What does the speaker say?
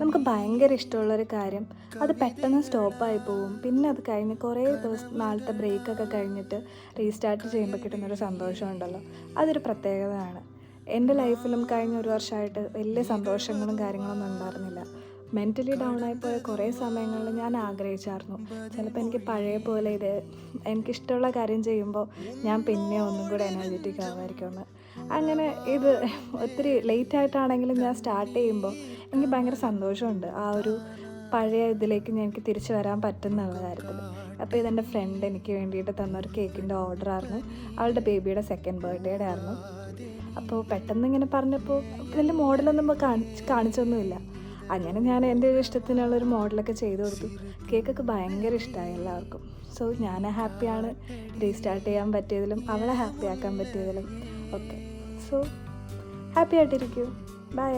നമുക്ക് ഭയങ്കര ഇഷ്ടമുള്ളൊരു കാര്യം അത് പെട്ടെന്ന് സ്റ്റോപ്പായി പോവും. പിന്നെ അത് കഴിഞ്ഞ് കുറേ നാളത്തെ ബ്രേക്കൊക്കെ കഴിഞ്ഞിട്ട് റീസ്റ്റാർട്ട് ചെയ്യുമ്പോൾ കിട്ടുന്നൊരു സന്തോഷമുണ്ടല്ലോ, അതൊരു പ്രത്യേകതയാണ്. എൻ്റെ ലൈഫിലും കഴിഞ്ഞ ഒരു വർഷമായിട്ട് വലിയ സന്തോഷങ്ങളും കാര്യങ്ങളൊന്നും ഉണ്ടായിരുന്നില്ല. മെൻ്റലി ഡൗൺ ആയിപ്പോയ കുറേ സമയങ്ങളിൽ ഞാൻ ആഗ്രഹിച്ചായിരുന്നു ചിലപ്പോൾ എനിക്ക് പഴയ പോലെ എനിക്കിഷ്ടമുള്ള കാര്യം ചെയ്യുമ്പോൾ ഞാൻ പിന്നെ ഒന്നും കൂടെ എനർജറ്റിക് ആകുമായിരിക്കുമെന്ന്. അങ്ങനെ ഇത് ഒത്തിരി ലേറ്റ് ആയിട്ടാണെങ്കിലും ഞാൻ സ്റ്റാർട്ട് ചെയ്യുമ്പോൾ എനിക്ക് ഭയങ്കര സന്തോഷമുണ്ട്. ആ ഒരു പഴയ ഇതിലേക്ക് എനിക്ക് തിരിച്ചു വരാൻ പറ്റുന്നുള്ള കാര്യത്തിൽ. അപ്പോൾ ഇതെൻ്റെ ഫ്രണ്ട് എനിക്ക് വേണ്ടിയിട്ട് തന്നൊരു കേക്കിൻ്റെ ഓർഡറായിരുന്നു. അവളുടെ ബേബിയുടെ സെക്കൻഡ് ബർത്ത്ഡേയുടെ ആയിരുന്നു. അപ്പോൾ പെട്ടെന്ന് ഇങ്ങനെ പറഞ്ഞപ്പോൾ ഇതിൻ്റെ മോഡലൊന്നും കാണിച്ചൊന്നുമില്ല. അങ്ങനെ ഞാൻ എൻ്റെ ഒരു ഇഷ്ടത്തിനുള്ളൊരു മോഡലൊക്കെ ചെയ്തു കൊടുത്തു. കേക്കൊക്കെ ഭയങ്കര ഇഷ്ടമായി എല്ലാവർക്കും. സോ ഞാൻ ഹാപ്പിയാണ് റീസ്റ്റാർട്ട് ചെയ്യാൻ പറ്റിയതിലും അവളെ ഹാപ്പി ആക്കാൻ പറ്റിയതിലും ഒക്കെ. സോ ഹാപ്പി ആയിട്ടിരിക്കൂ. ബൈ.